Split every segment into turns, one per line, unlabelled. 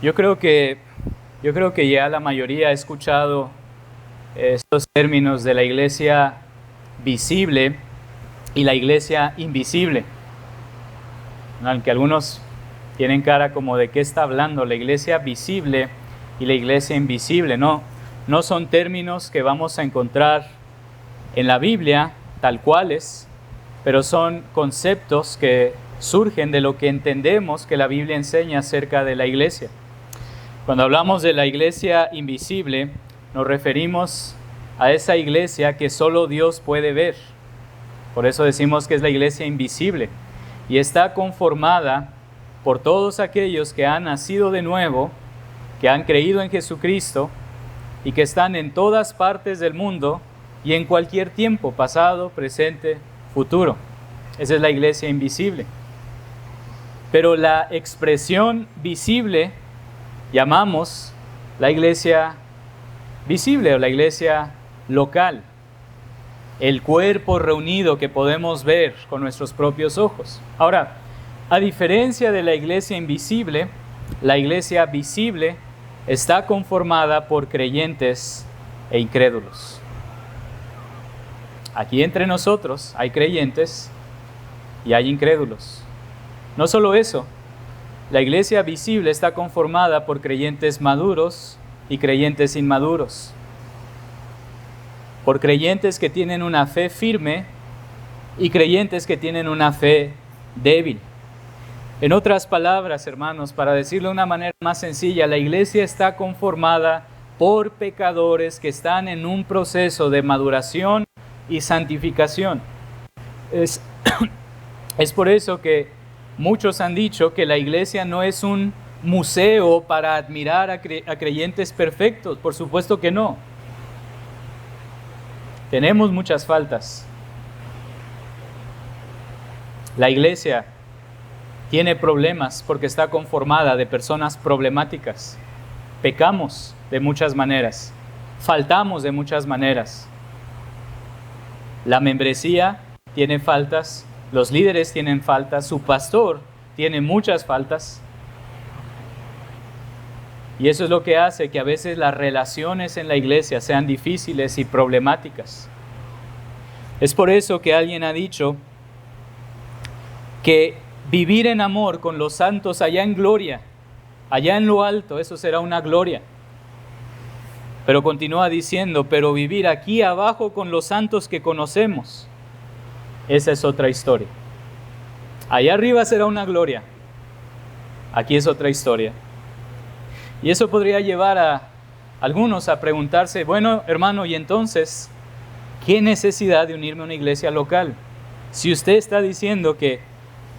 Yo creo que ya la mayoría ha escuchado estos términos de la iglesia visible y la iglesia invisible. Aunque algunos tienen cara como de qué está hablando, la iglesia visible y la iglesia invisible. No son términos que vamos a encontrar en la Biblia tal cuales, pero son conceptos que surgen de lo que entendemos que la Biblia enseña acerca de la iglesia. Cuando hablamos de la iglesia invisible, nos referimos a esa iglesia que solo Dios puede ver. Por eso decimos que es la iglesia invisible. Y está conformada por todos aquellos que han nacido de nuevo, que han creído en Jesucristo y que están en todas partes del mundo y en cualquier tiempo, pasado, presente, futuro. Esa es la iglesia invisible. Pero la expresión visible llamamos la iglesia visible o la iglesia local, el cuerpo reunido que podemos ver con nuestros propios ojos. Ahora, a diferencia de la iglesia invisible, la iglesia visible está conformada por creyentes e incrédulos. Aquí entre nosotros hay creyentes y hay incrédulos. No solo eso, la iglesia visible está conformada por creyentes maduros y creyentes inmaduros. Por creyentes que tienen una fe firme y creyentes que tienen una fe débil. En otras palabras, hermanos, para decirlo de una manera más sencilla, la iglesia está conformada por pecadores que están en un proceso de maduración y santificación. Es por eso que muchos han dicho que la iglesia no es un museo para admirar a creyentes perfectos. Por supuesto que no. Tenemos muchas faltas. La iglesia tiene problemas porque está conformada de personas problemáticas. Pecamos de muchas maneras. Faltamos de muchas maneras. La membresía tiene faltas. Los líderes tienen faltas. Su pastor tiene muchas faltas. Y eso es lo que hace que a veces las relaciones en la iglesia sean difíciles y problemáticas. Es por eso que alguien ha dicho que vivir en amor con los santos allá en gloria, allá en lo alto, eso será una gloria. Pero continúa diciendo, pero vivir aquí abajo con los santos que conocemos, esa es otra historia. Allá arriba será una gloria, aquí es otra historia. Y eso podría llevar a algunos a preguntarse, bueno, hermano, ¿y entonces qué necesidad de unirme a una iglesia local? Si usted está diciendo que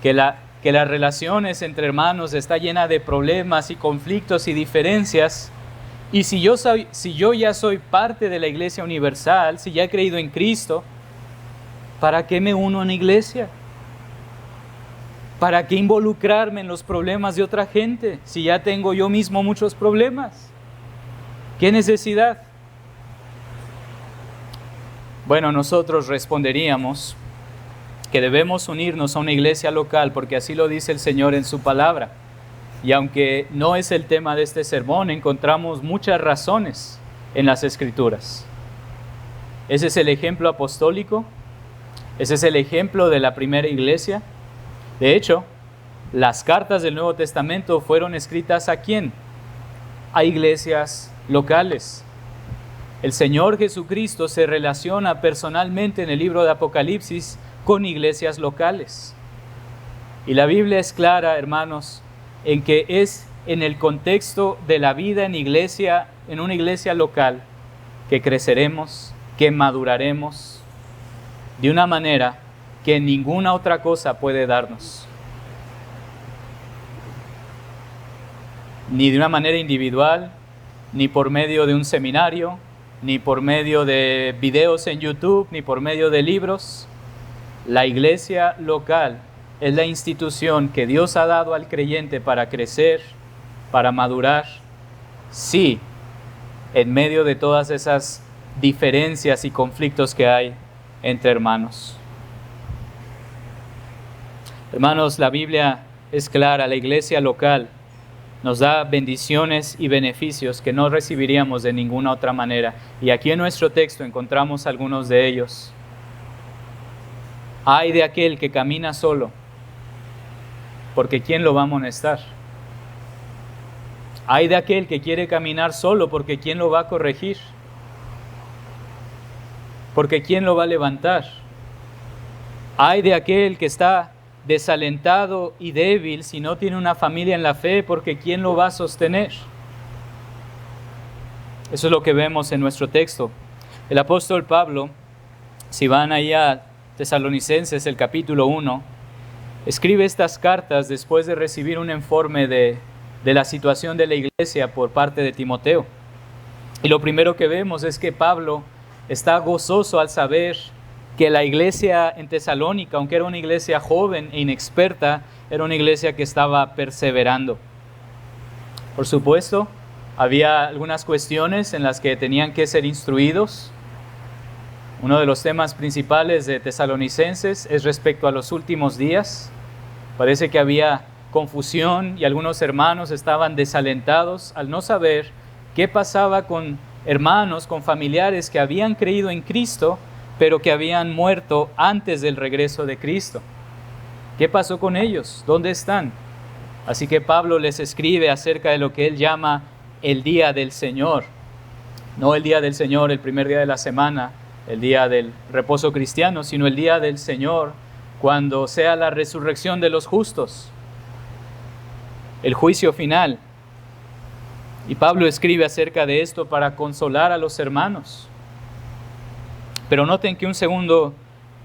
las relaciones entre hermanos está llena de problemas y conflictos y diferencias, y si yo ya soy parte de la iglesia universal, si ya he creído en Cristo, ¿para qué me uno a una iglesia? ¿Para qué involucrarme en los problemas de otra gente si ya tengo yo mismo muchos problemas? ¿Qué necesidad? Bueno, nosotros responderíamos que debemos unirnos a una iglesia local porque así lo dice el Señor en su palabra. Y aunque no es el tema de este sermón, encontramos muchas razones en las Escrituras. Ese es el ejemplo apostólico, ese es el ejemplo de la primera iglesia. De hecho, las cartas del Nuevo Testamento fueron escritas ¿a quién? A iglesias locales. El Señor Jesucristo se relaciona personalmente en el libro de Apocalipsis con iglesias locales. Y la Biblia es clara, hermanos, en que es en el contexto de la vida en una iglesia local, que creceremos, que maduraremos de una manera que ninguna otra cosa puede darnos. Ni de una manera individual, ni por medio de un seminario, ni por medio de videos en YouTube, ni por medio de libros. La iglesia local es la institución que Dios ha dado al creyente para crecer, para madurar. Sí, en medio de todas esas diferencias y conflictos que hay entre hermanos. Hermanos, la Biblia es clara, la iglesia local nos da bendiciones y beneficios que no recibiríamos de ninguna otra manera. Y aquí en nuestro texto encontramos algunos de ellos. Ay de aquel que camina solo, porque ¿quién lo va a amonestar? Ay de aquel que quiere caminar solo, porque ¿quién lo va a corregir? Porque ¿quién lo va a levantar? Ay de aquel que está desalentado y débil si no tiene una familia en la fe, porque ¿quién lo va a sostener? Eso es lo que vemos en nuestro texto. El apóstol Pablo, si van ahí a Tesalonicenses, el capítulo 1, escribe estas cartas después de recibir un informe de la situación de la iglesia por parte de Timoteo. Y lo primero que vemos es que Pablo está gozoso al saber que la iglesia en Tesalónica, aunque era una iglesia joven e inexperta, era una iglesia que estaba perseverando. Por supuesto, había algunas cuestiones en las que tenían que ser instruidos. Uno de los temas principales de Tesalonicenses es respecto a los últimos días. Parece que había confusión y algunos hermanos estaban desalentados al no saber qué pasaba con hermanos, con familiares que habían creído en Cristo, pero que habían muerto antes del regreso de Cristo. ¿Qué pasó con ellos? ¿Dónde están? Así que Pablo les escribe acerca de lo que él llama el día del Señor. No el día del Señor, el primer día de la semana, el día del reposo cristiano, sino el día del Señor, cuando sea la resurrección de los justos, el juicio final. Y Pablo escribe acerca de esto para consolar a los hermanos. Pero noten que un segundo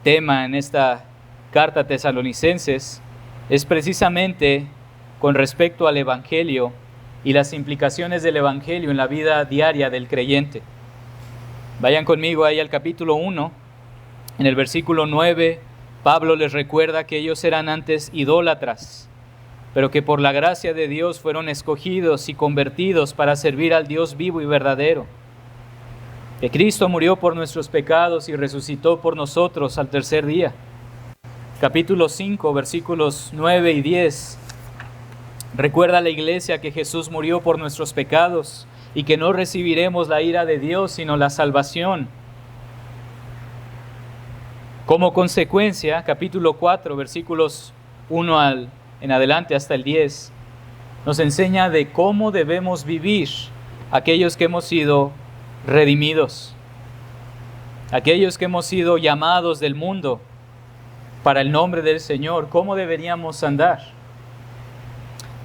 tema en esta carta a Tesalonicenses es precisamente con respecto al Evangelio y las implicaciones del Evangelio en la vida diaria del creyente. Vayan conmigo ahí al capítulo 1, en el versículo 9, Pablo les recuerda que ellos eran antes idólatras, pero que por la gracia de Dios fueron escogidos y convertidos para servir al Dios vivo y verdadero. Que Cristo murió por nuestros pecados y resucitó por nosotros al tercer día. Capítulo 5, versículos 9 y 10. Recuerda a la iglesia que Jesús murió por nuestros pecados y que no recibiremos la ira de Dios, sino la salvación. Como consecuencia, capítulo 4, versículos 1 en adelante hasta el 10, nos enseña de cómo debemos vivir aquellos que hemos sido redimidos, aquellos que hemos sido llamados del mundo para el nombre del Señor, cómo deberíamos andar.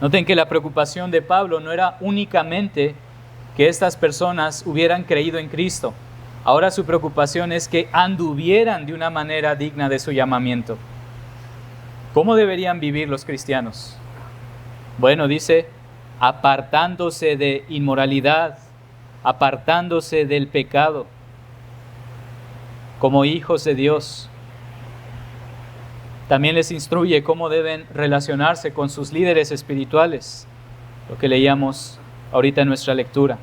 Noten que la preocupación de Pablo no era únicamente que estas personas hubieran creído en Cristo. Ahora su preocupación es que anduvieran de una manera digna de su llamamiento. ¿Cómo deberían vivir los cristianos? Bueno, dice, apartándose de inmoralidad, apartándose del pecado, como hijos de Dios. También les instruye cómo deben relacionarse con sus líderes espirituales, lo que leíamos ahorita en nuestra lectura.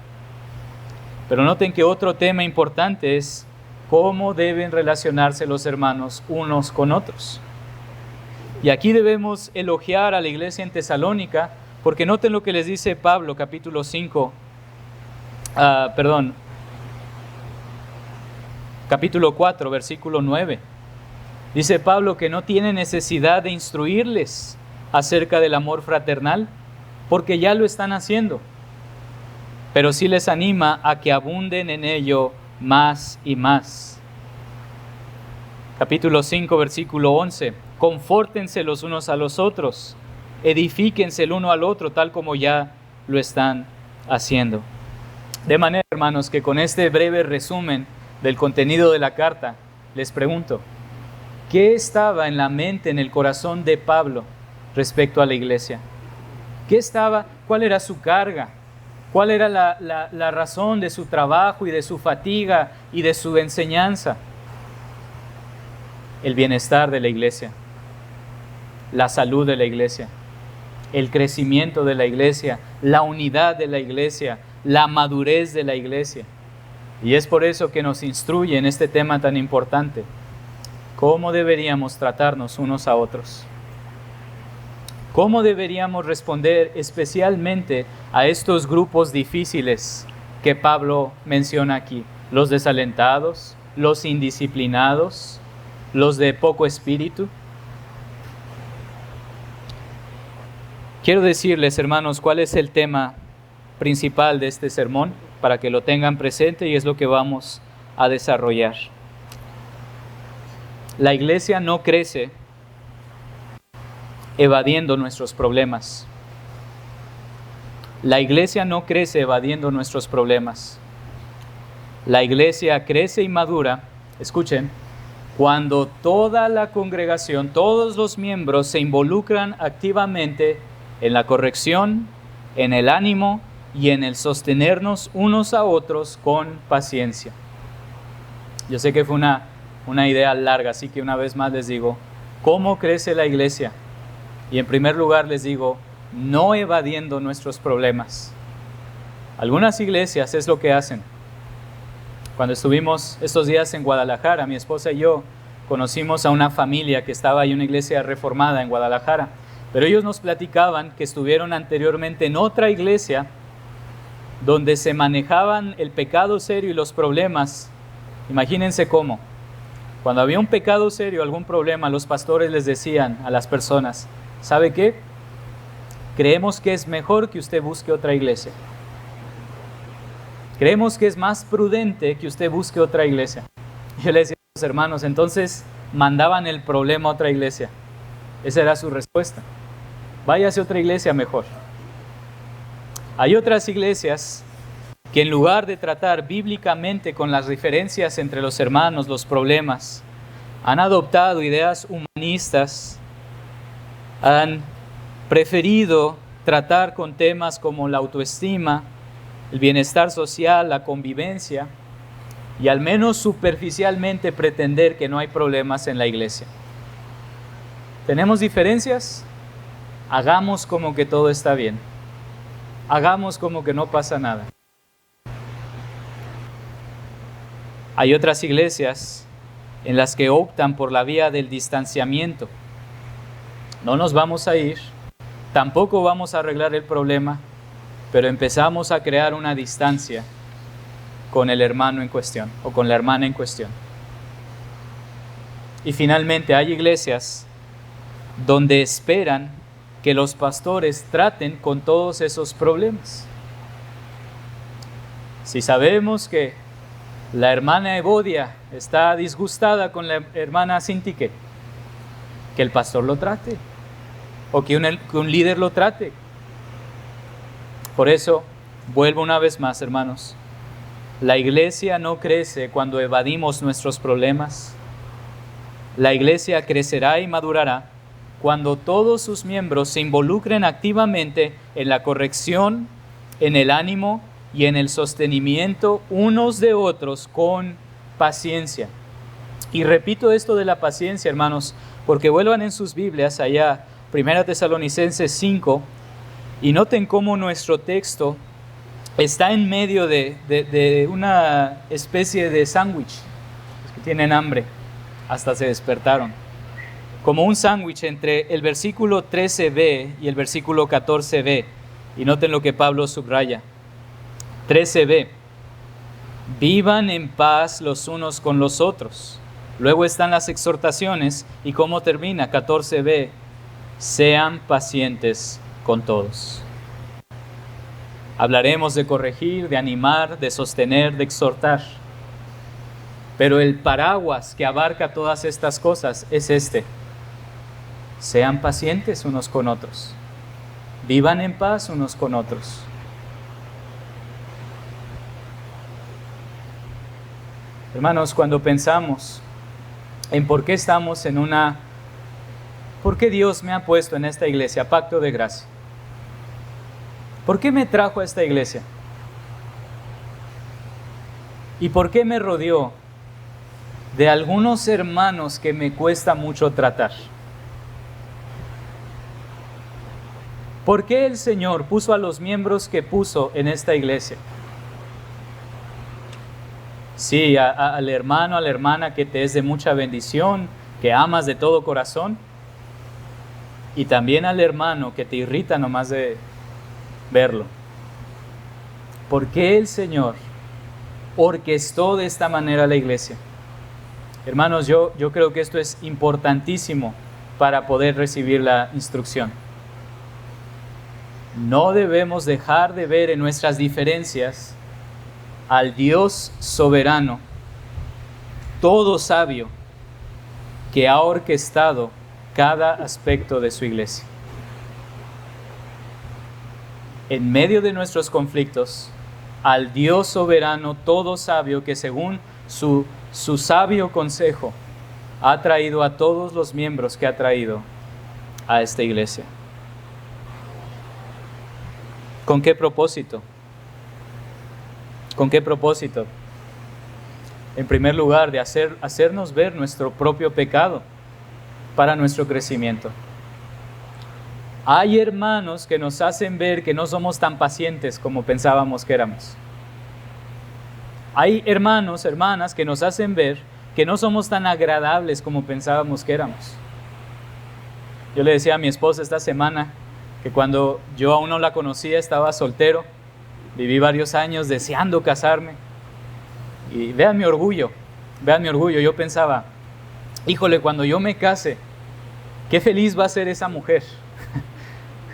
Pero noten que otro tema importante es cómo deben relacionarse los hermanos unos con otros. Y aquí debemos elogiar a la iglesia en Tesalónica, porque noten lo que les dice Pablo, capítulo 5, capítulo 4, versículo 9. Dice Pablo que no tiene necesidad de instruirles acerca del amor fraternal, porque ya lo están haciendo. Pero sí les anima a que abunden en ello más y más. Capítulo 5, versículo 11. Confórtense los unos a los otros, edifíquense el uno al otro, tal como ya lo están haciendo. De manera, hermanos, que con este breve resumen del contenido de la carta, les pregunto, ¿qué estaba en la mente, en el corazón de Pablo respecto a la iglesia? ¿Cuál era su carga? ¿Cuál era la razón de su trabajo y de su fatiga y de su enseñanza? El bienestar de la iglesia, la salud de la iglesia, el crecimiento de la iglesia, la unidad de la iglesia, la madurez de la iglesia. Y es por eso que nos instruye en este tema tan importante. ¿Cómo deberíamos tratarnos unos a otros? ¿Cómo deberíamos responder especialmente a estos grupos difíciles que Pablo menciona aquí? Los desalentados, los indisciplinados, los de poco espíritu. Quiero decirles, hermanos, cuál es el tema principal de este sermón, para que lo tengan presente, y es lo que vamos a desarrollar. La iglesia no crece evadiendo nuestros problemas. La iglesia no crece evadiendo nuestros problemas. La iglesia crece y madura, escuchen, cuando toda la congregación, todos los miembros se involucran activamente en la corrección, en el ánimo y en el sostenernos unos a otros con paciencia. Yo sé que fue una idea larga, así que una vez más les digo, ¿cómo crece la iglesia? Y en primer lugar les digo, no evadiendo nuestros problemas. Algunas iglesias es lo que hacen. Cuando estuvimos estos días en Guadalajara, mi esposa y yo conocimos a una familia que estaba en una iglesia reformada en Guadalajara. Pero ellos nos platicaban que estuvieron anteriormente en otra iglesia donde se manejaban el pecado serio y los problemas. Imagínense cómo. Cuando había un pecado serio, algún problema, los pastores les decían a las personas, ¿sabe qué? Creemos que es mejor que usted busque otra iglesia. Creemos que es más prudente que usted busque otra iglesia. Yo les decía a los hermanos, entonces mandaban el problema a otra iglesia. Esa era su respuesta. Váyase a otra iglesia mejor. Hay otras iglesias que en lugar de tratar bíblicamente con las diferencias entre los hermanos, los problemas, han adoptado ideas humanistas, han preferido tratar con temas como la autoestima, el bienestar social, la convivencia, y al menos superficialmente pretender que no hay problemas en la iglesia. ¿Tenemos diferencias? Hagamos como que todo está bien. Hagamos como que no pasa nada. Hay otras iglesias en las que optan por la vía del distanciamiento. No nos vamos a ir, tampoco vamos a arreglar el problema, pero empezamos a crear una distancia con el hermano en cuestión o con la hermana en cuestión. Y finalmente hay iglesias donde esperan que los pastores traten con todos esos problemas. Si sabemos que la hermana Evodia está disgustada con la hermana Sintique, que el pastor lo trate, o que un líder lo trate. Por eso, vuelvo una vez más, hermanos, la iglesia no crece cuando evadimos nuestros problemas. La iglesia crecerá y madurará cuando todos sus miembros se involucren activamente en la corrección, en el ánimo y en el sostenimiento unos de otros con paciencia. Y repito esto de la paciencia, hermanos, porque vuelvan en sus Biblias allá, 1 Tesalonicenses 5, y noten cómo nuestro texto está en medio de una especie de sándwich. Los que tienen hambre, hasta se despertaron. Como un sándwich entre el versículo 13b y el versículo 14b. Y noten lo que Pablo subraya. 13b. Vivan en paz los unos con los otros. Luego están las exhortaciones. ¿Y cómo termina? 14b. Sean pacientes con todos. Hablaremos de corregir, de animar, de sostener, de exhortar. Pero el paraguas que abarca todas estas cosas es este. Sean pacientes unos con otros. Vivan en paz unos con otros. Hermanos, cuando pensamos en por qué estamos ¿por qué Dios me ha puesto en esta iglesia, Pacto de Gracia? ¿Por qué me trajo a esta iglesia? ¿Y por qué me rodeó de algunos hermanos que me cuesta mucho tratar? ¿Por qué el Señor puso a los miembros que puso en esta iglesia? Sí, al hermano, a la hermana que te es de mucha bendición, que amas de todo corazón. y también al hermano que te irrita nomás de verlo. ¿Por qué el Señor orquestó de esta manera la iglesia? Hermanos, yo creo que esto es importantísimo para poder recibir la instrucción. No debemos dejar de ver en nuestras diferencias al Dios soberano, todo sabio, que ha orquestado cada aspecto de su iglesia. En medio de nuestros conflictos, al Dios soberano, todo sabio, que según su sabio consejo ha traído a todos los miembros que ha traído a esta iglesia. ¿Con qué propósito? ¿Con qué propósito? En primer lugar, de hacernos ver nuestro propio pecado para nuestro crecimiento. Hay hermanos que nos hacen ver que no somos tan pacientes como pensábamos que éramos. Hay hermanos, hermanas que nos hacen ver que no somos tan agradables como pensábamos que éramos. Yo le decía a mi esposa esta semana que cuando yo aún no la conocía, estaba soltero, viví varios años deseando casarme. Y vean mi orgullo. Yo pensaba, híjole, cuando yo me case, qué feliz va a ser esa mujer.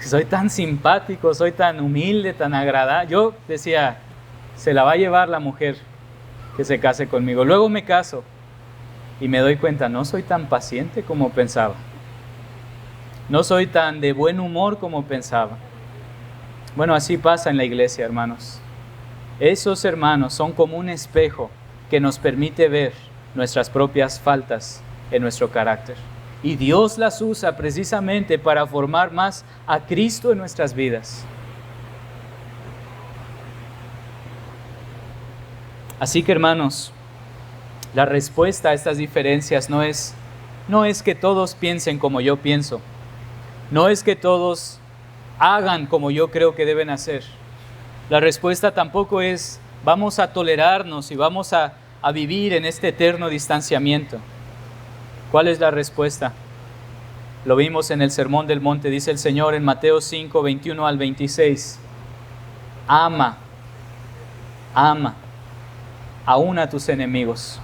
Soy tan simpático, soy tan humilde, tan agradable. Yo decía, se la va a llevar la mujer que se case conmigo. Luego me caso y me doy cuenta, no soy tan paciente como pensaba. No soy tan de buen humor como pensaba. Bueno, así pasa en la iglesia, hermanos. Esos hermanos son como un espejo que nos permite ver nuestras propias faltas en nuestro carácter. Y Dios las usa precisamente para formar más a Cristo en nuestras vidas. Así que, hermanos, la respuesta a estas diferencias no es que todos piensen como yo pienso. No es que todos hagan como yo creo que deben hacer. La respuesta tampoco es vamos a tolerarnos y vamos a vivir en este eterno distanciamiento. ¿Cuál es la respuesta? Lo vimos en el Sermón del Monte, dice el Señor en Mateo 5, 21 al 26. Ama aún a tus enemigos.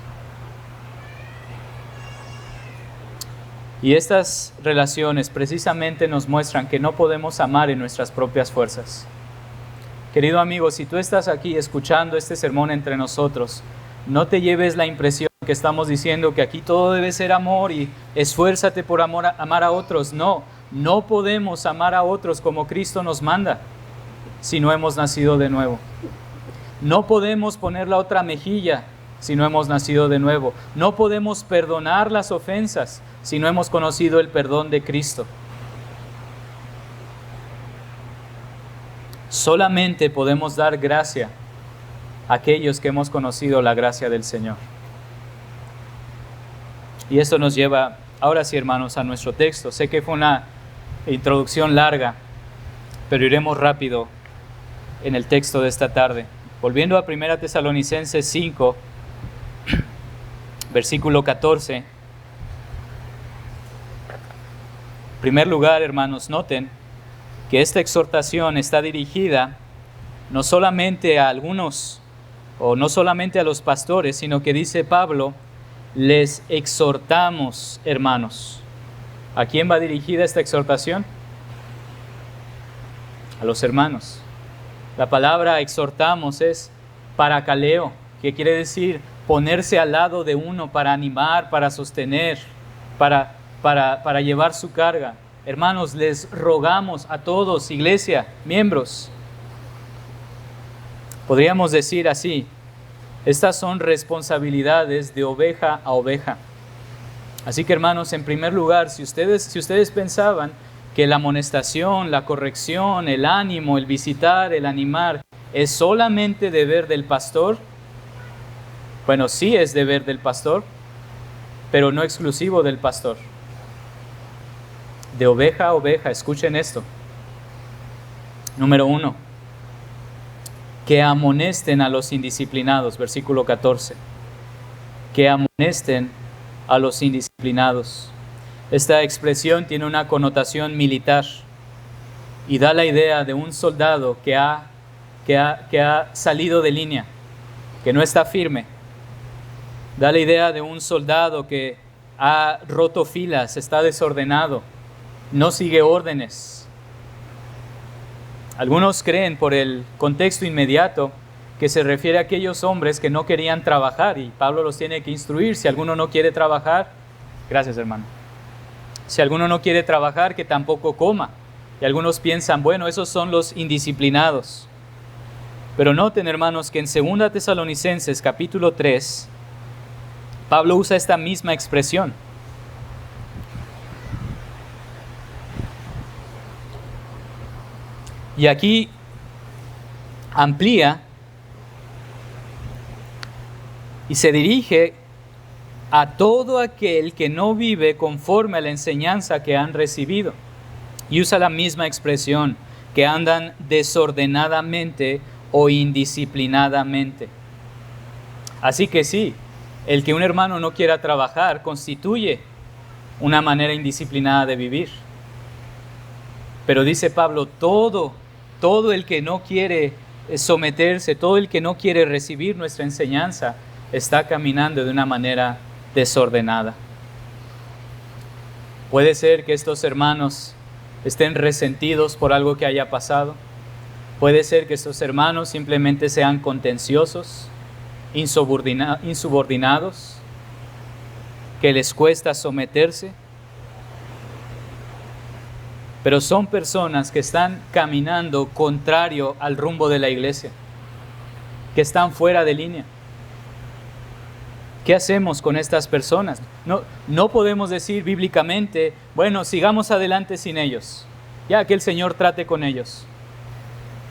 Y estas relaciones precisamente nos muestran que no podemos amar en nuestras propias fuerzas. Querido amigo, si tú estás aquí escuchando este sermón entre nosotros, no te lleves la impresión que estamos diciendo que aquí todo debe ser amor y esfuérzate por amar a otros. No podemos amar a otros como Cristo nos manda si no hemos nacido de nuevo. No podemos poner la otra mejilla si no hemos nacido de nuevo. No podemos perdonar las ofensas si no hemos conocido el perdón de Cristo. Solamente podemos dar gracia a aquellos que hemos conocido la gracia del Señor. Y esto nos lleva, ahora sí, hermanos, a nuestro texto. Sé que fue una introducción larga, pero iremos rápido en el texto de esta tarde. Volviendo a 1 Tesalonicenses 5, versículo 14. En primer lugar, hermanos, noten que esta exhortación está dirigida no solamente a algunos, o no solamente a los pastores, sino que dice Pablo, les exhortamos, hermanos. ¿A quién va dirigida esta exhortación? A los hermanos. La palabra exhortamos es parakaleo, que quiere decir ponerse al lado de uno para animar, para sostener, para llevar su carga. Hermanos, les rogamos a todos, iglesia, miembros. Podríamos decir así, estas son responsabilidades de oveja a oveja. Así que, hermanos, en primer lugar, si ustedes pensaban que la amonestación, la corrección, el ánimo, el visitar, el animar, es solamente deber del pastor, bueno, sí es deber del pastor, pero no exclusivo del pastor. De oveja a oveja, escuchen esto. Número 1, que amonesten a los indisciplinados, versículo 14. Que amonesten a los indisciplinados. Esta expresión tiene una connotación militar y da la idea de un soldado que ha salido de línea, que no está firme. Da la idea de un soldado que ha roto filas, está desordenado, no sigue órdenes. Algunos creen por el contexto inmediato que se refiere a aquellos hombres que no querían trabajar y Pablo los tiene que instruir. Si alguno no quiere trabajar, gracias hermano. Si alguno no quiere trabajar, que tampoco coma. Y algunos piensan, bueno, esos son los indisciplinados. Pero noten, hermanos, que en 2 Tesalonicenses capítulo 3, Pablo usa esta misma expresión. Y aquí amplía y se dirige a todo aquel que no vive conforme a la enseñanza que han recibido. Y usa la misma expresión, que andan desordenadamente o indisciplinadamente. Así que sí, el que un hermano no quiera trabajar constituye una manera indisciplinada de vivir. Pero dice Pablo, todo el que no quiere someterse, todo el que no quiere recibir nuestra enseñanza, está caminando de una manera desordenada. Puede ser que estos hermanos estén resentidos por algo que haya pasado. Puede ser que estos hermanos simplemente sean contenciosos, insubordinados, que les cuesta someterse. Pero son personas que están caminando contrario al rumbo de la iglesia, que están fuera de línea. ¿Qué hacemos con estas personas? No podemos decir bíblicamente, bueno, sigamos adelante sin ellos, ya que el Señor trate con ellos.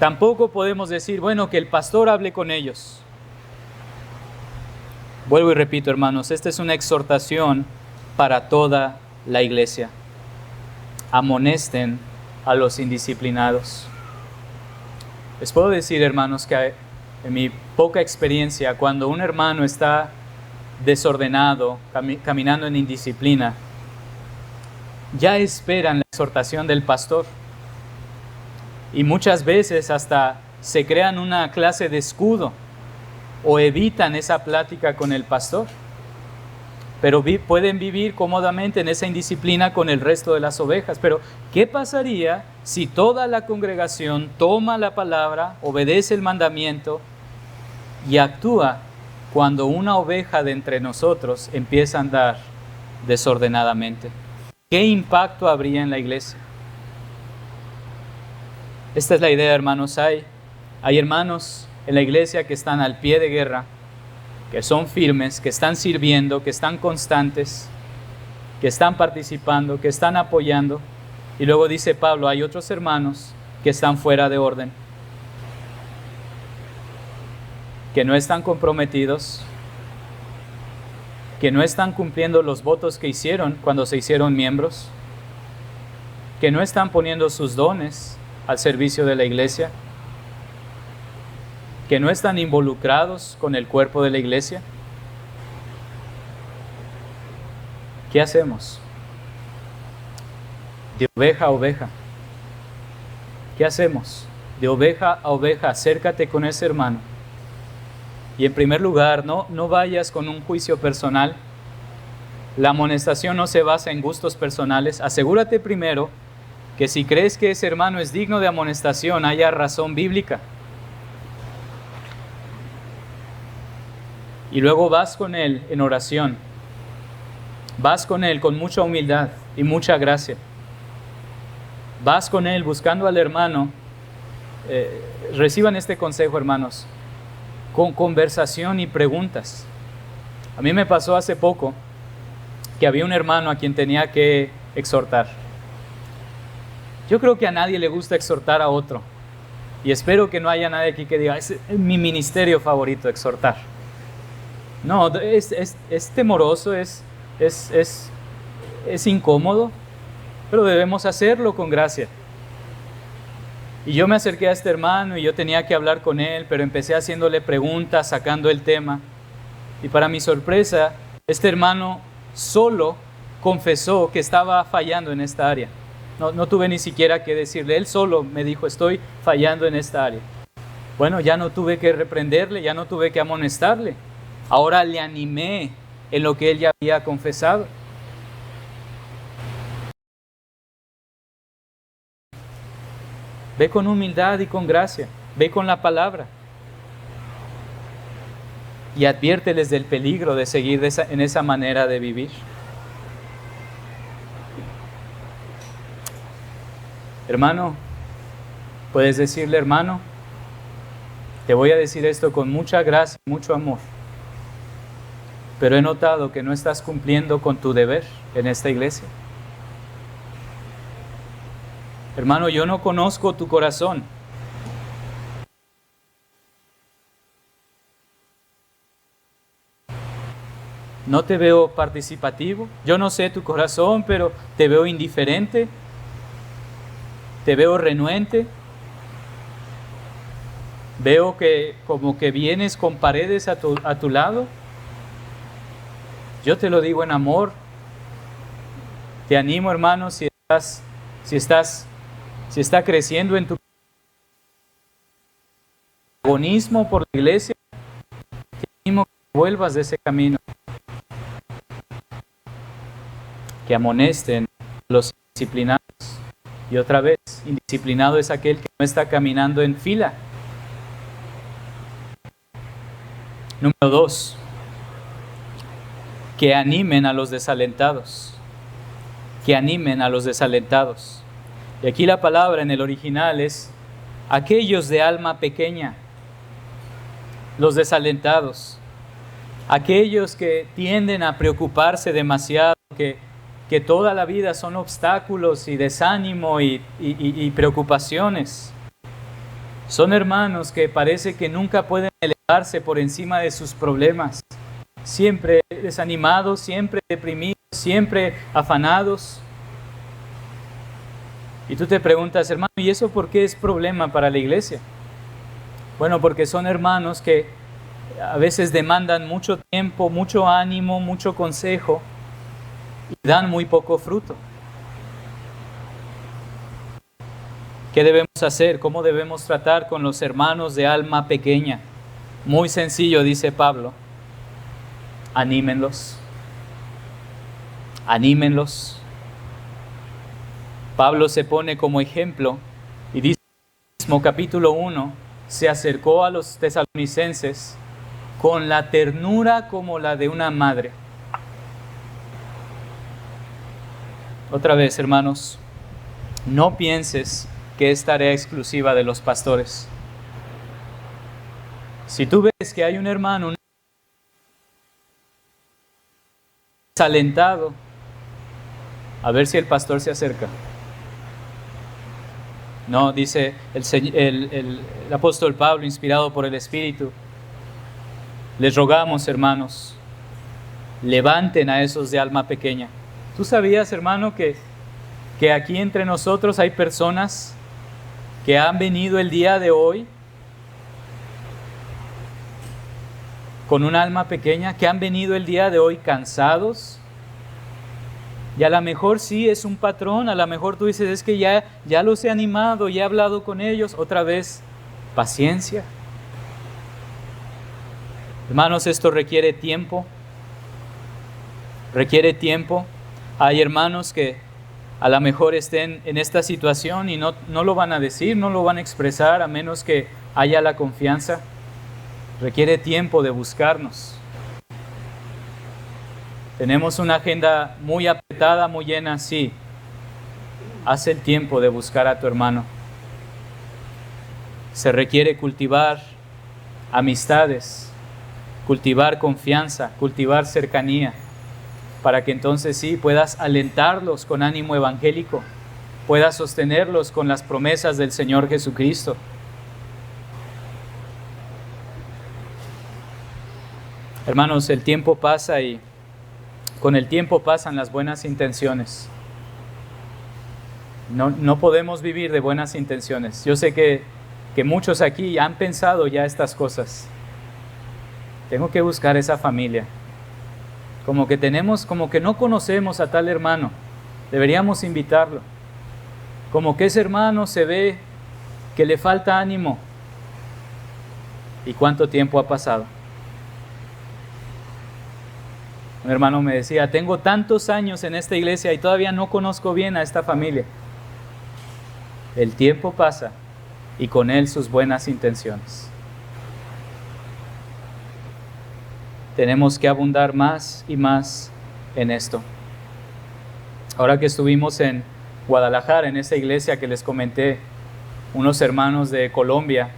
Tampoco podemos decir, bueno, que el pastor hable con ellos. Vuelvo y repito, hermanos, esta es una exhortación para toda la iglesia. Amonesten a los indisciplinados. Les puedo decir, hermanos, que en mi poca experiencia, cuando un hermano está desordenado, caminando en indisciplina, ya esperan la exhortación del pastor. Y muchas veces hasta se crean una clase de escudo o evitan esa plática con el pastor. Pero pueden vivir cómodamente en esa indisciplina con el resto de las ovejas. Pero, ¿qué pasaría si toda la congregación toma la palabra, obedece el mandamiento y actúa cuando una oveja de entre nosotros empieza a andar desordenadamente? ¿Qué impacto habría en la iglesia? Esta es la idea, hermanos. Hay hermanos en la iglesia que están al pie de guerra, que son firmes, que están sirviendo, que están constantes, que están participando, que están apoyando. Y luego dice Pablo, hay otros hermanos que están fuera de orden, que no están comprometidos, que no están cumpliendo los votos que hicieron cuando se hicieron miembros, que no están poniendo sus dones al servicio de la iglesia, que no están involucrados con el cuerpo de la iglesia. ¿Qué hacemos? De oveja a oveja. ¿Qué hacemos? De oveja a oveja, acércate con ese hermano. Y en primer lugar, no vayas con un juicio personal. La amonestación no se basa en gustos personales. Asegúrate primero que si crees que ese hermano es digno de amonestación, haya razón bíblica. Y luego vas con él en oración. Vas con él con mucha humildad y mucha gracia. Vas con él buscando al hermano. Reciban este consejo, hermanos, con conversación y preguntas. A mí me pasó hace poco que había un hermano a quien tenía que exhortar. Yo creo que a nadie le gusta exhortar a otro. Y espero que no haya nadie aquí que diga, es mi ministerio favorito, exhortar. No, es temoroso, es incómodo, pero debemos hacerlo con gracia. Y yo me acerqué a este hermano y yo tenía que hablar con él, pero empecé haciéndole preguntas, sacando el tema. Y para mi sorpresa, este hermano solo confesó que estaba fallando en esta área. No tuve ni siquiera que decirle, él solo me dijo, estoy fallando en esta área. Bueno, ya no tuve que reprenderle, ya no tuve que amonestarle. Ahora le animé en lo que él ya había confesado. Ve con humildad y con gracia, ve con la palabra. Y adviérteles del peligro de seguir en esa manera de vivir. Hermano, puedes decirle, hermano, te voy a decir esto con mucha gracia, mucho amor, pero he notado que no estás cumpliendo con tu deber en esta iglesia. Hermano, yo no conozco tu corazón. No te veo participativo. Yo no sé tu corazón, pero te veo indiferente. Te veo renuente. Veo que como que vienes con paredes a tu lado. Yo te lo digo en amor. Te animo, hermano, si está creciendo en tu agonismo por la iglesia, te animo que vuelvas de ese camino. Que amonesten a los indisciplinados. Y otra vez, indisciplinado es aquel que no está caminando en fila. Número 2. Que animen a los desalentados. Que animen a los desalentados. Y aquí la palabra en el original es aquellos de alma pequeña, los desalentados, aquellos que tienden a preocuparse demasiado, que toda la vida son obstáculos y desánimo y preocupaciones. Son hermanos que parece que nunca pueden elevarse por encima de sus problemas, siempre desanimados, siempre deprimidos, siempre afanados. Y tú te preguntas, hermano, ¿y eso por qué es problema para la iglesia? Bueno, porque son hermanos que a veces demandan mucho tiempo, mucho ánimo, mucho consejo y dan muy poco fruto. ¿Qué debemos hacer? ¿Cómo debemos tratar con los hermanos de alma pequeña? Muy sencillo, dice Pablo. Anímenlos. Anímenlos. Pablo se pone como ejemplo y dice en el mismo capítulo 1, se acercó a los tesalonicenses con la ternura como la de una madre. Otra vez, hermanos, no pienses que es tarea exclusiva de los pastores. Si tú ves que hay un hermano desalentado, a ver si el pastor se acerca. No, dice el apóstol Pablo, inspirado por el Espíritu, les rogamos, hermanos, levanten a esos de alma pequeña. ¿Tú sabías, hermano, que aquí entre nosotros hay personas que han venido el día de hoy con un alma pequeña, que han venido el día de hoy cansados? Y a lo mejor sí es un patrón, a lo mejor tú dices, es que ya los he animado, ya he hablado con ellos. Otra vez, paciencia. Hermanos, esto requiere tiempo. Requiere tiempo. Hay hermanos que a lo mejor estén en esta situación y no lo van a decir, no lo van a expresar, a menos que haya la confianza. Requiere tiempo de buscarnos. Tenemos una agenda muy apretada, muy llena, sí. Haz el tiempo de buscar a tu hermano. Se requiere cultivar amistades, cultivar confianza, cultivar cercanía, para que entonces sí puedas alentarlos con ánimo evangélico, puedas sostenerlos con las promesas del Señor Jesucristo. Hermanos, el tiempo pasa y con el tiempo pasan las buenas intenciones. No podemos vivir de buenas intenciones. Yo sé que muchos aquí han pensado ya estas cosas. Tengo que buscar esa familia. como que no conocemos a tal hermano, deberíamos invitarlo. Como que ese hermano se ve que le falta ánimo. ¿Y cuánto tiempo ha pasado? Un hermano me decía, tengo tantos años en esta iglesia y todavía no conozco bien a esta familia. El tiempo pasa y con él sus buenas intenciones. Tenemos que abundar más y más en esto. Ahora que estuvimos en Guadalajara, en esa iglesia que les comenté, unos hermanos de Colombia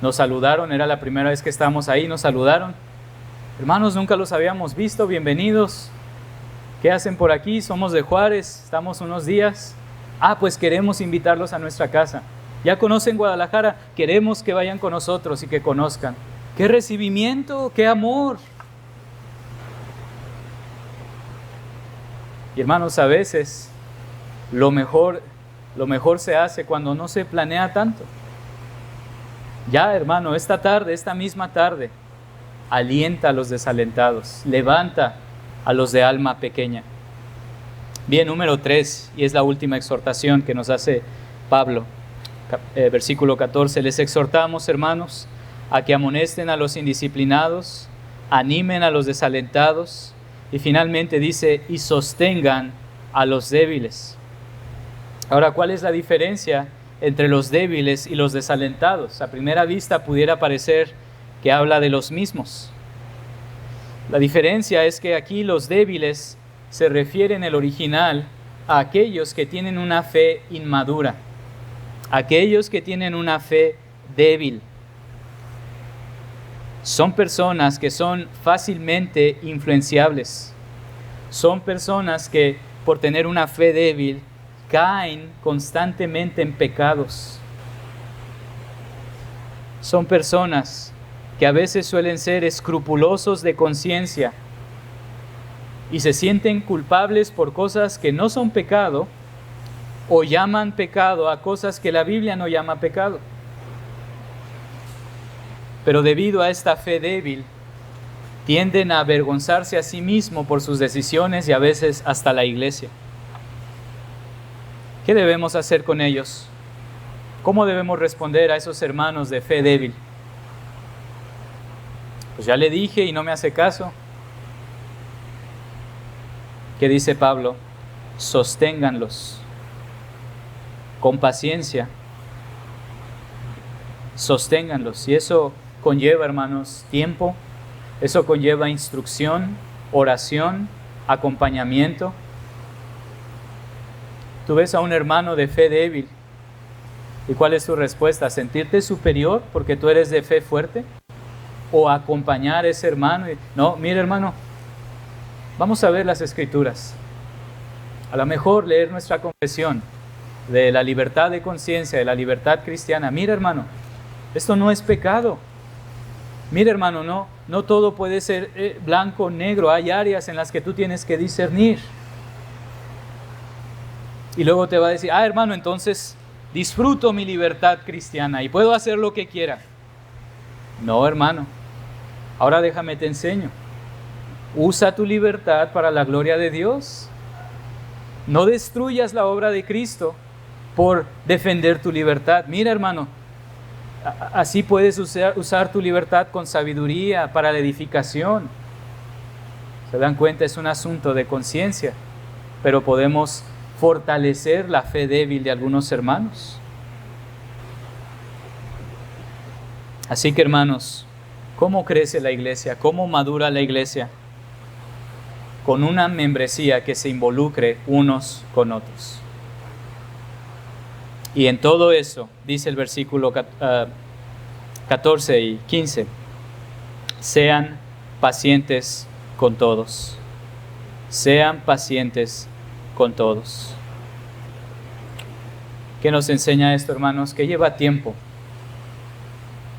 nos saludaron, era la primera vez que estábamos ahí, nos saludaron. Hermanos, nunca los habíamos visto, bienvenidos. ¿Qué hacen por aquí? Somos de Juárez, estamos unos días. Pues queremos invitarlos a nuestra casa. Ya conocen Guadalajara, queremos que vayan con nosotros y que conozcan. ¡Qué recibimiento! ¡Qué amor! Y hermanos, a veces lo mejor se hace cuando no se planea tanto. Ya, hermano, esta misma tarde, alienta a los desalentados, levanta a los de alma pequeña. Bien, número 3, y es la última exhortación que nos hace Pablo. Versículo 14, les exhortamos, hermanos, a que amonesten a los indisciplinados, animen a los desalentados, y finalmente dice, y sostengan a los débiles. Ahora, ¿cuál es la diferencia entre los débiles y los desalentados? A primera vista pudiera parecer que habla de los mismos. La diferencia es que aquí los débiles se refiere en el original a aquellos que tienen una fe inmadura, aquellos que tienen una fe débil. Son personas que son fácilmente influenciables. Son personas que por tener una fe débil caen constantemente en pecados. Son personas que a veces suelen ser escrupulosos de conciencia y se sienten culpables por cosas que no son pecado o llaman pecado a cosas que la Biblia no llama pecado. Pero debido a esta fe débil, tienden a avergonzarse a sí mismos por sus decisiones y a veces hasta la iglesia. ¿Qué debemos hacer con ellos? ¿Cómo debemos responder a esos hermanos de fe débil? Pues ya le dije y no me hace caso. ¿Qué dice Pablo? Sosténganlos con paciencia. Sosténganlos. Y eso conlleva, hermanos, tiempo. Eso conlleva instrucción, oración, acompañamiento. Tú ves a un hermano de fe débil. ¿Y cuál es tu respuesta? ¿Sentirte superior porque tú eres de fe fuerte? ¿O acompañar a ese hermano? No, mira, hermano, vamos a ver las Escrituras. A lo mejor leer nuestra confesión de la libertad de conciencia, de la libertad cristiana. Mira, hermano, esto no es pecado. Mira, hermano, no todo puede ser blanco o negro. Hay áreas en las que tú tienes que discernir. Y luego te va a decir, hermano, entonces disfruto mi libertad cristiana y puedo hacer lo que quiera. No, hermano. Ahora déjame te enseño. Usa tu libertad para la gloria de Dios. No destruyas la obra de Cristo por defender tu libertad. Mira, hermano, así puedes usar tu libertad con sabiduría para la edificación. ¿Se dan cuenta? Es un asunto de conciencia, pero podemos fortalecer la fe débil de algunos hermanos. Así que, hermanos, ¿cómo crece la iglesia? ¿Cómo madura la iglesia? Con una membresía que se involucre unos con otros. Y en todo eso, dice el versículo 14 y 15, sean pacientes con todos. Sean pacientes con todos. ¿Qué nos enseña esto, hermanos? Que lleva tiempo.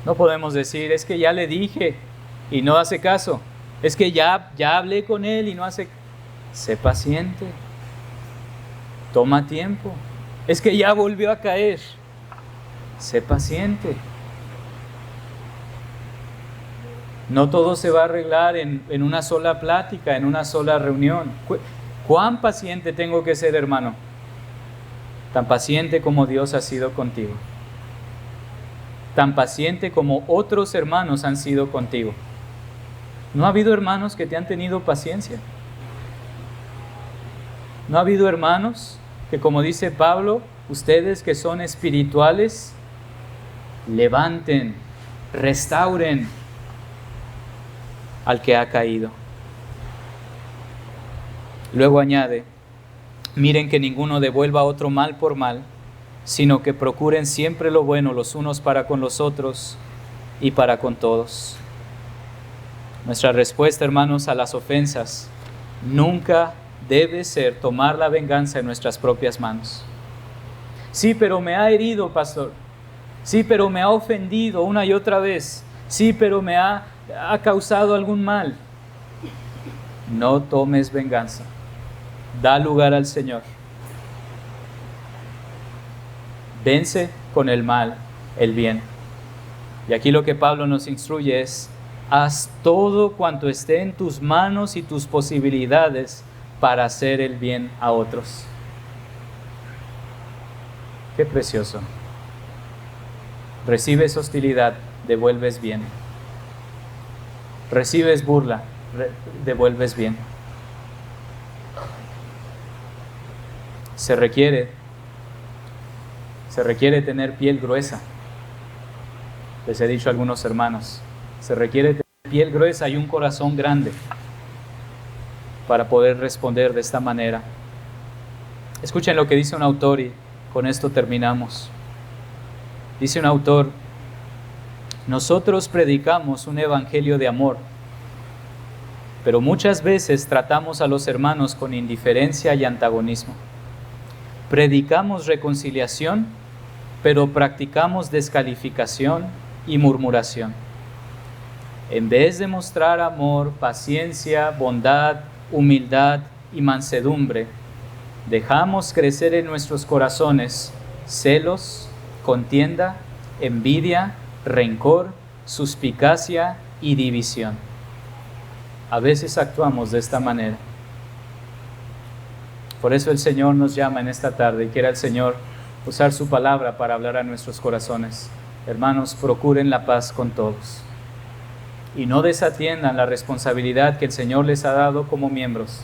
No podemos decir, es que ya le dije y no hace caso. Es que ya hablé con él y no hace... Sé paciente. Toma tiempo. Es que ya volvió a caer. Sé paciente. No todo se va a arreglar en una sola plática, en una sola reunión. ¿Cuán paciente tengo que ser, hermano? Tan paciente como Dios ha sido contigo. Tan paciente como otros hermanos han sido contigo. ¿No ha habido hermanos que te han tenido paciencia? ¿No ha habido hermanos que, como dice Pablo, ustedes que son espirituales, levanten, restauren al que ha caído? Luego añade, miren que ninguno devuelva otro mal por mal, sino que procuren siempre lo bueno los unos para con los otros y para con todos. Nuestra respuesta, hermanos, a las ofensas nunca debe ser tomar la venganza en nuestras propias manos. Sí, pero me ha herido, pastor. Sí, pero me ha ofendido una y otra vez. Sí, pero me ha causado algún mal. No tomes venganza. Da lugar al Señor. Vence con el mal el bien. Y aquí lo que Pablo nos instruye es: haz todo cuanto esté en tus manos y tus posibilidades para hacer el bien a otros. Qué precioso. Recibes hostilidad, devuelves bien. Recibes burla, devuelves bien. Se requiere tener piel gruesa. Les he dicho a algunos hermanos, se requiere tener piel gruesa y un corazón grande para poder responder de esta manera. Escuchen lo que dice un autor y con esto terminamos. Dice un autor: nosotros predicamos un evangelio de amor, pero muchas veces tratamos a los hermanos con indiferencia y antagonismo. Predicamos reconciliación, pero practicamos descalificación y murmuración. En vez de mostrar amor, paciencia, bondad, humildad y mansedumbre, dejamos crecer en nuestros corazones celos, contienda, envidia, rencor, suspicacia y división. A veces actuamos de esta manera. Por eso el Señor nos llama en esta tarde y quiere el Señor usar su palabra para hablar a nuestros corazones. Hermanos, procuren la paz con todos y no desatiendan la responsabilidad que el Señor les ha dado como miembros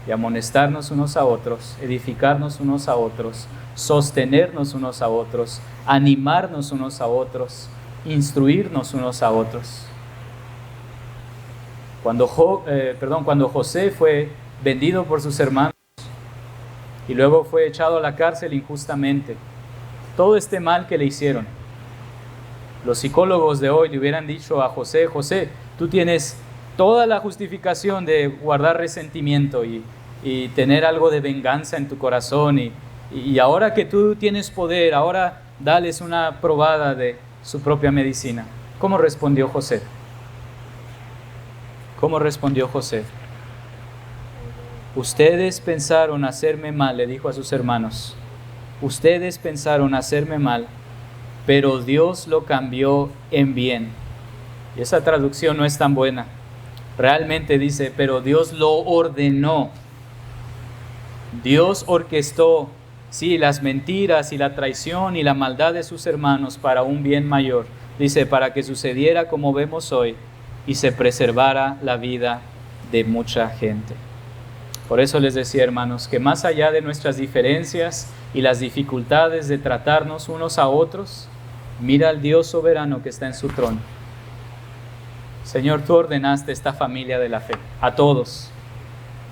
de amonestarnos unos a otros, edificarnos unos a otros, sostenernos unos a otros, animarnos unos a otros, instruirnos unos a otros. Cuando José fue vendido por sus hermanos y luego fue echado a la cárcel injustamente, todo este mal que le hicieron, los psicólogos de hoy le hubieran dicho a José: José, tú tienes toda la justificación de guardar resentimiento y tener algo de venganza en tu corazón y ahora que tú tienes poder, ahora dales una probada de su propia medicina. ¿Cómo respondió José? ¿Cómo respondió José? Ustedes pensaron hacerme mal, le dijo a sus hermanos. Ustedes pensaron hacerme mal, pero Dios lo cambió en bien. Y esa traducción no es tan buena. Realmente dice, pero Dios lo ordenó. Dios orquestó, sí, las mentiras y la traición y la maldad de sus hermanos para un bien mayor. Dice, para que sucediera como vemos hoy y se preservara la vida de mucha gente. Por eso les decía, hermanos, que más allá de nuestras diferencias y las dificultades de tratarnos unos a otros, mira al Dios soberano que está en su trono. Señor, tú ordenaste esta familia de la fe, a todos,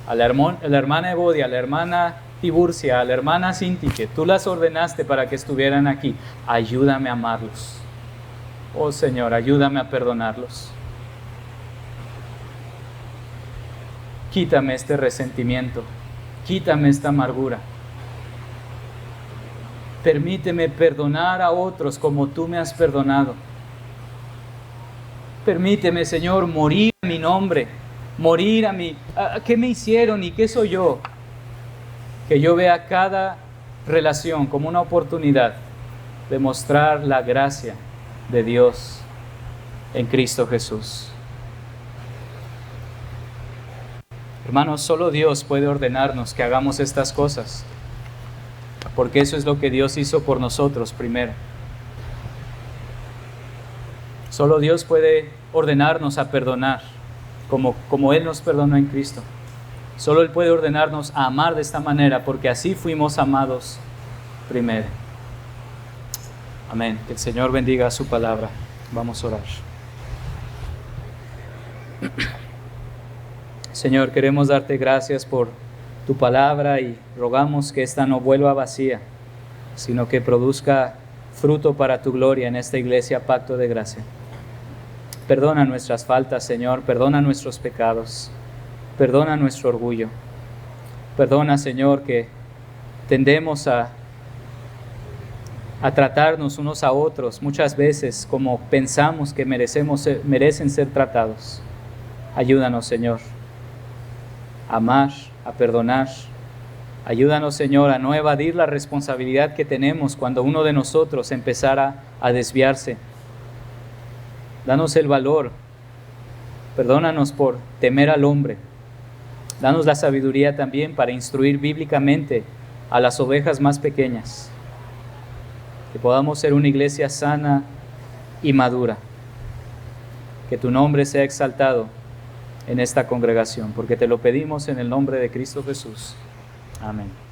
a la hermana Evodia, a la hermana Tiburcia, a la hermana Sintique, tú las ordenaste para que estuvieran aquí. Ayúdame a amarlos. Oh Señor, ayúdame a perdonarlos. Quítame este resentimiento, quítame esta amargura. Permíteme perdonar a otros como tú me has perdonado. Permíteme, Señor, morir a mi nombre, morir a qué me hicieron y qué soy yo. Que yo vea cada relación como una oportunidad de mostrar la gracia de Dios en Cristo Jesús. Hermanos, solo Dios puede ordenarnos que hagamos estas cosas, porque eso es lo que Dios hizo por nosotros primero. Solo Dios puede ordenarnos a perdonar, como Él nos perdonó en Cristo. Solo Él puede ordenarnos a amar de esta manera, porque así fuimos amados primero. Amén. Que el Señor bendiga su palabra. Vamos a orar. Señor, queremos darte gracias por tu palabra y rogamos que esta no vuelva vacía, sino que produzca fruto para tu gloria en esta iglesia Pacto de Gracia. Perdona nuestras faltas, Señor, perdona nuestros pecados, perdona nuestro orgullo. Perdona, Señor, que tendemos a tratarnos unos a otros muchas veces como pensamos que merecen ser tratados. Ayúdanos, Señor, a amar, a perdonar. Ayúdanos, Señor, a no evadir la responsabilidad que tenemos cuando uno de nosotros empezara a desviarse. Danos el valor. Perdónanos por temer al hombre. Danos la sabiduría también para instruir bíblicamente a las ovejas más pequeñas. Que podamos ser una iglesia sana y madura. Que tu nombre sea exaltado en esta congregación, porque te lo pedimos en el nombre de Cristo Jesús. Amén.